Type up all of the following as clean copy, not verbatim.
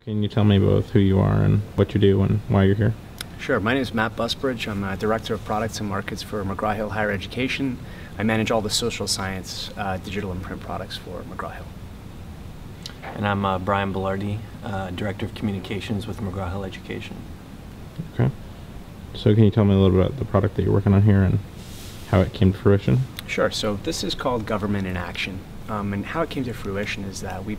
Can you tell me both who you are and what you do and why you're here? Sure. My name is Matt Busbridge. I'm a Director of Products and Markets for McGraw-Hill Higher Education. I manage all the social science, digital and print products for McGraw-Hill. And I'm Brian Belardi, Director of Communications with McGraw-Hill Education. Okay. So can you tell me a little bit about the product that you're working on here and how it came to fruition? Sure. So this is called Government in Action. And how it came to fruition is that we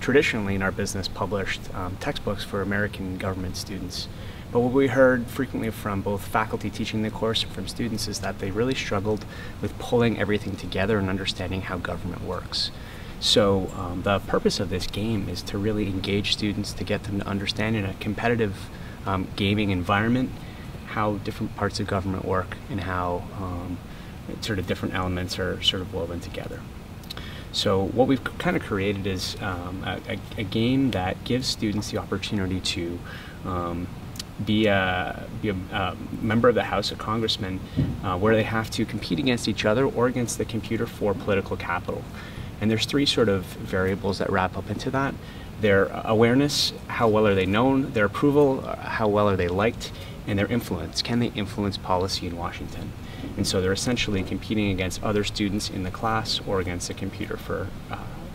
traditionally in our business published textbooks for American government students. But what we heard frequently from both faculty teaching the course and from students is that they really struggled with pulling everything together and understanding how government works. So the purpose of this game is to really engage students, to get them to understand in a competitive gaming environment how different parts of government work and how sort of different elements are sort of woven together. So what we've kind of created is a game that gives students the opportunity to be a member of the House, a congressman, where they have to compete against each other or against the computer for political capital. And there's three sort of variables that wrap up into that. Their awareness, how well are they known, their approval, how well are they liked, and their influence. Can they influence policy in Washington? And so they're essentially competing against other students in the class or against the computer for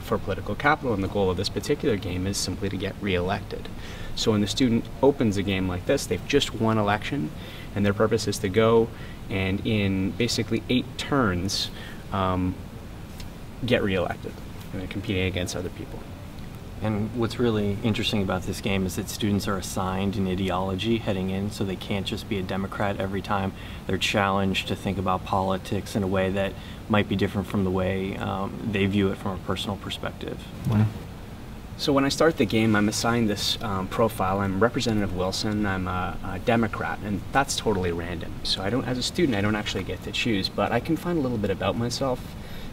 political capital, and the goal of this particular game is simply to get reelected. So when the student opens a game like this, they've just won election, and their purpose is to go and in basically 8 turns get reelected, and they're competing against other people. And what's really interesting about this game is that students are assigned an ideology heading in, so they can't just be a Democrat every time. They're challenged to think about politics in a way that might be different from the way they view it from a personal perspective. Wow. So when I start the game, I'm assigned this profile. I'm Representative Wilson. I'm a Democrat, and that's totally random. So I don't, as a student, I don't actually get to choose, but I can find a little bit about myself.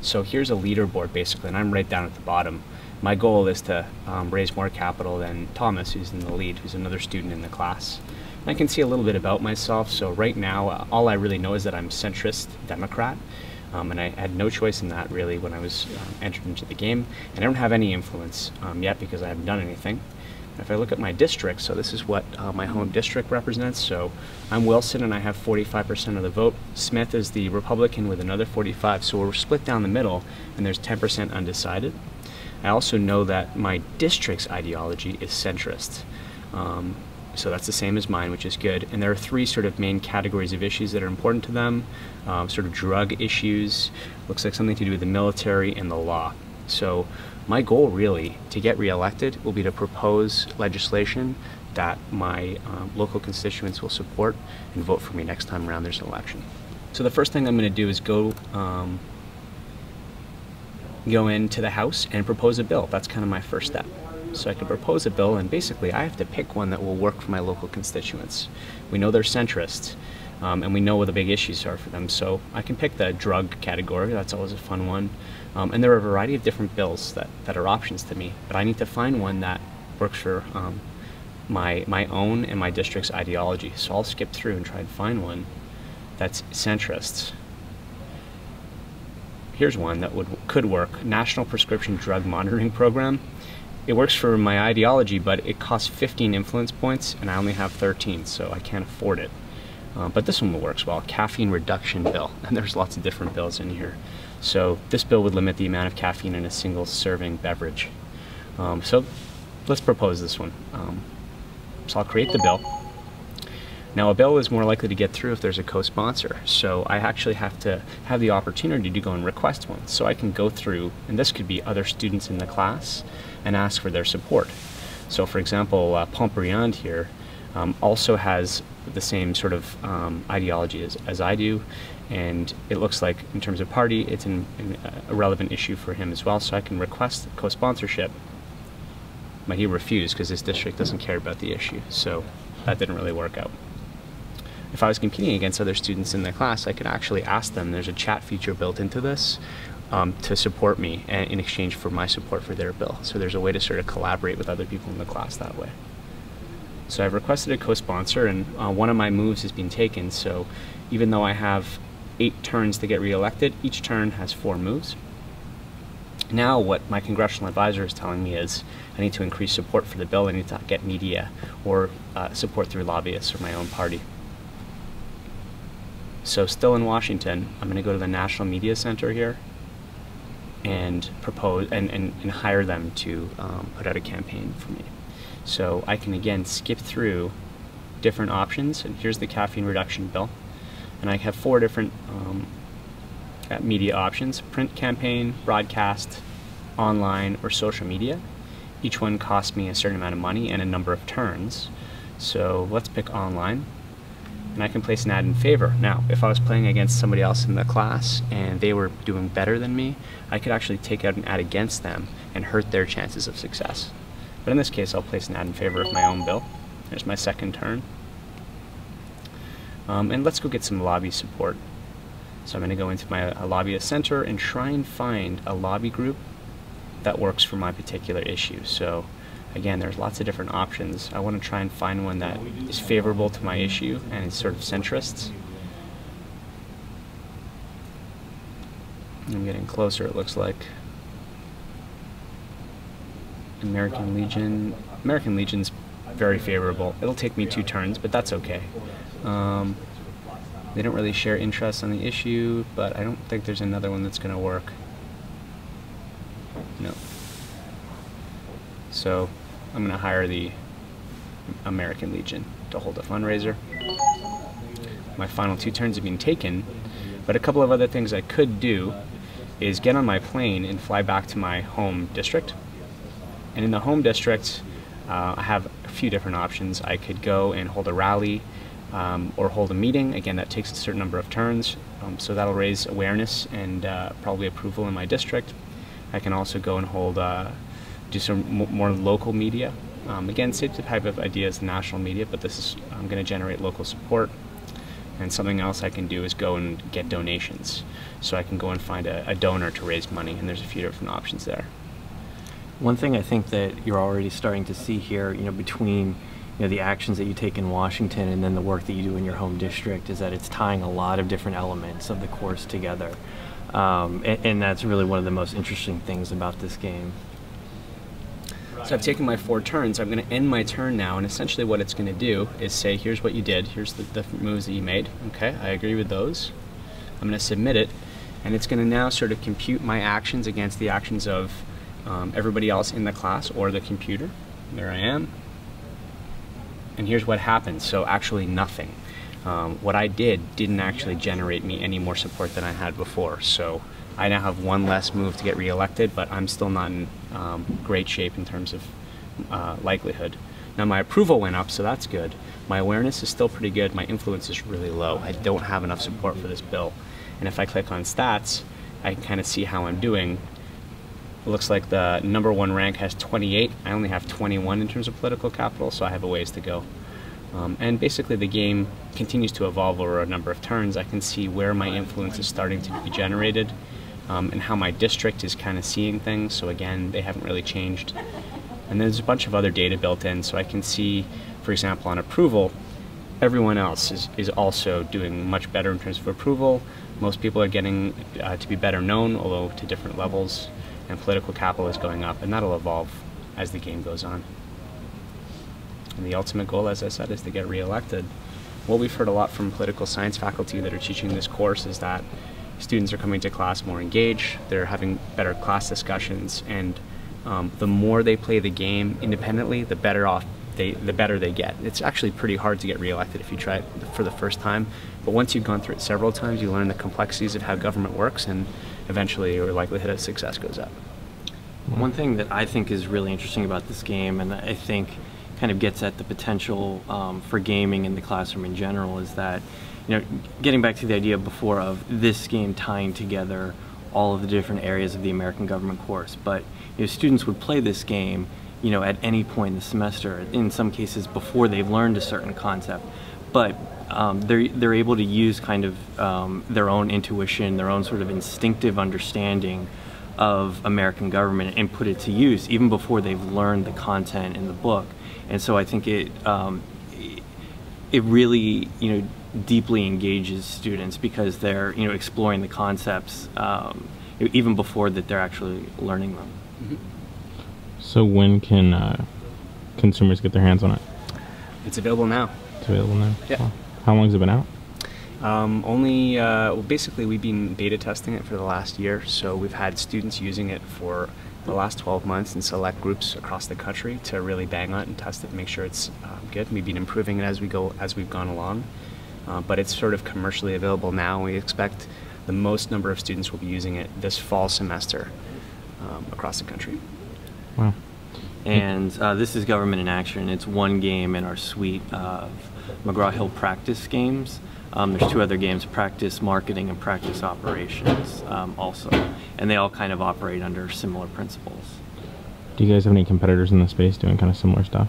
So here's a leaderboard, basically, and I'm right down at the bottom. My goal is to raise more capital than Thomas, who's in the lead, who's another student in the class. And I can see a little bit about myself. So right now, all I really know is that I'm centrist Democrat. And I had no choice in that, really, when I was entered into the game. And I don't have any influence yet because I haven't done anything. If I look at my district, so this is what my home district represents. So I'm Wilson, and I have 45% of the vote. Smith is the Republican with another 45, so we're split down the middle, and there's 10% undecided. I also know that my district's ideology is centrist. So that's the same as mine, which is good. And there are 3 sort of main categories of issues that are important to them. Sort of drug issues, looks like something to do with the military and the law. So my goal really to get reelected will be to propose legislation that my local constituents will support and vote for me next time around there's an election. So the first thing I'm going to do is go into the House and propose a bill. That's kind of my first step. So I can propose a bill, and basically I have to pick one that will work for my local constituents. We know they're centrist, and we know what the big issues are for them. So I can pick the drug category. That's always a fun one. And there are a variety of different bills that are options to me, but I need to find one that works for my own and my district's ideology. So I'll skip through and try and find one that's centrist. Here's one that could work: National Prescription Drug Monitoring Program. It works for my ideology, but it costs 15 influence points, and I only have 13, so I can't afford it. But this one works well: Caffeine Reduction Bill, and there's lots of different bills in here. So this bill would limit the amount of caffeine in a single serving beverage. So let's propose this one. So I'll create the bill. Now, a bill is more likely to get through if there's a co-sponsor, so I actually have to have the opportunity to go and request one. So I can go through, and this could be other students in the class, and ask for their support. So for example, Pompriand here also has the same sort of ideology as I do, and it looks like in terms of party, it's a relevant issue for him as well, so I can request co-sponsorship. But he refused because his district doesn't care about the issue, so that didn't really work out. If I was competing against other students in the class, I could actually ask them, there's a chat feature built into this, to support me in exchange for my support for their bill. So there's a way to sort of collaborate with other people in the class that way. So I've requested a co-sponsor, and one of my moves has been taken. So even though I have 8 turns to get reelected, each turn has 4 moves. Now what my congressional advisor is telling me is I need to increase support for the bill. I need to get media or support through lobbyists or my own party. So still in Washington, I'm going to go to the National Media Center here and propose and hire them to put out a campaign for me. So I can again skip through different options, and here's the caffeine reduction bill. And I have 4 different media options: print campaign, broadcast, online, or social media. Each one costs me a certain amount of money and a number of turns. So let's pick online, and I can place an ad in favor. Now, if I was playing against somebody else in the class and they were doing better than me, I could actually take out an ad against them and hurt their chances of success. But in this case, I'll place an ad in favor of my own bill. There's my second turn. And let's go get some lobby support. So I'm going to go into my lobbyist center and try and find a lobby group that works for my particular issue. So again, there's lots of different options. I want to try and find one that is favorable to my issue and is sort of centrist. I'm getting closer, it looks like. American Legion. American Legion's very favorable. It'll take me 2 turns, but that's okay. They don't really share interests on the issue, but I don't think there's another one that's going to work. No. So I'm going to hire the American Legion to hold a fundraiser. My final 2 turns have been taken, but a couple of other things I could do is get on my plane and fly back to my home district. And in the home district, I have a few different options. I could go and hold a rally or hold a meeting. Again, that takes a certain number of turns, so that'll raise awareness and probably approval in my district. I can also go and hold, do some more local media. Again, same type of idea as the national media, but this is going to generate local support. And something else I can do is go and get donations. So I can go and find a donor to raise money, and there's a few different options there. One thing I think that you're already starting to see here, between the actions that you take in Washington and then the work that you do in your home district, is that it's tying a lot of different elements of the course together. And that's really one of the most interesting things about this game. So I've taken my 4 turns. I'm going to end my turn now, and essentially what it's going to do is say, here's what you did, here's the moves that you made. Okay, I agree with those. I'm going to submit it, and it's going to now sort of compute my actions against the actions of everybody else in the class or the computer. There I am. And here's what happened. So actually nothing. What I did didn't actually generate me any more support than I had before. So I now have 1 less move to get reelected, but I'm still not in great shape in terms of likelihood. Now my approval went up, so that's good. My awareness is still pretty good. My influence is really low. I don't have enough support for this bill. And if I click on stats, I can kind of see how I'm doing. It looks like the #1 rank has 28. I only have 21 in terms of political capital, so I have a ways to go. And basically the game continues to evolve over a number of turns. I can see where my influence is starting to be generated and how my district is kind of seeing things. So again, they haven't really changed. And there's a bunch of other data built in, so I can see, for example, on approval, everyone else is also doing much better in terms of approval. Most people are getting to be better known, although to different levels. And political capital is going up, and that'll evolve as the game goes on. And the ultimate goal, as I said, is to get reelected. What we've heard a lot from political science faculty that are teaching this course is that students are coming to class more engaged, they're having better class discussions, and the more they play the game independently, the better they get. It's actually pretty hard to get reelected if you try it for the first time, but once you've gone through it several times, you learn the complexities of how government works, and eventually your likelihood of success goes up. One thing that I think is really interesting about this game, and I think kind of gets at the potential for gaming in the classroom in general, is that, getting back to the idea before of this game tying together all of the different areas of the American government course, but students would play this game at any point in the semester, in some cases before they've learned a certain concept, but they're able to use kind of their own intuition, their own sort of instinctive understanding of American government and put it to use even before they've learned the content in the book. And so I think it really deeply engages students because they're exploring the concepts even before that they're actually learning them. Mm-hmm. So when can consumers get their hands on it? It's available now. It's available now? Yeah. Wow. How long has it been out? Well, basically we've been beta testing it for the last year, so we've had students using it for the last 12 months in select groups across the country to really bang on it and test it and make sure it's good. We've been improving it as we've gone along, but it's sort of commercially available now. We expect the most number of students will be using it this fall semester across the country. Wow. And this is Government in Action. It's one game in our suite of McGraw-Hill practice games. There's two other games, Practice Marketing and Practice Operations also. And they all kind of operate under similar principles. Do you guys have any competitors in the space doing kind of similar stuff?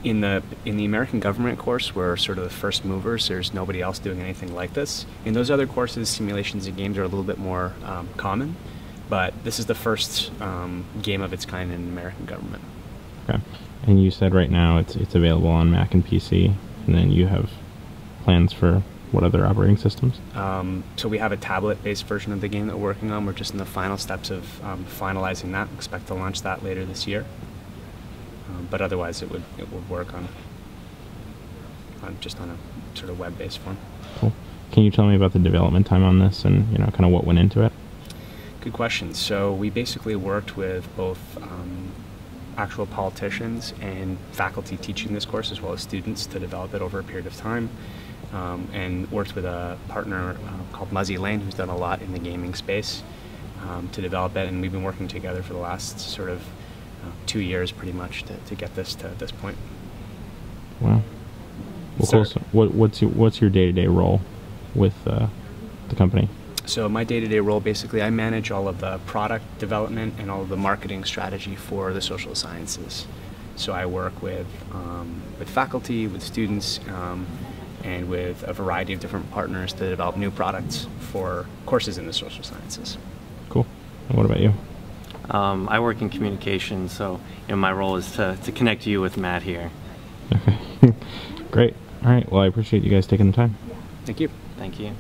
In the American government course, we're sort of the first movers. There's nobody else doing anything like this. In those other courses, simulations and games are a little bit more common, but this is the first game of its kind in American government. Okay. And you said right now it's available on Mac and PC, and then you have plans for what other operating systems? So we have a tablet-based version of the game that we're working on. We're just in the final steps of finalizing that. Expect to launch that later this year. But otherwise, it would work on just on a sort of web-based form. Cool. Can you tell me about the development time on this and kind of what went into it? Good question. So we basically worked with both actual politicians and faculty teaching this course, as well as students, to develop it over a period of time, and worked with a partner called Muzzy Lane, who's done a lot in the gaming space to develop it, and we've been working together for the last sort of 2 years pretty much to get this to this point. Wow. Well, cool. So what's your day-to-day role with the company? So my day-to-day role, basically, I manage all of the product development and all of the marketing strategy for the social sciences. So I work with faculty, with students, and with a variety of different partners to develop new products for courses in the social sciences. Cool. And what about you? I work in communications, so my role is to connect you with Matt here. Okay. Great. All right. Well, I appreciate you guys taking the time. Thank you. Thank you.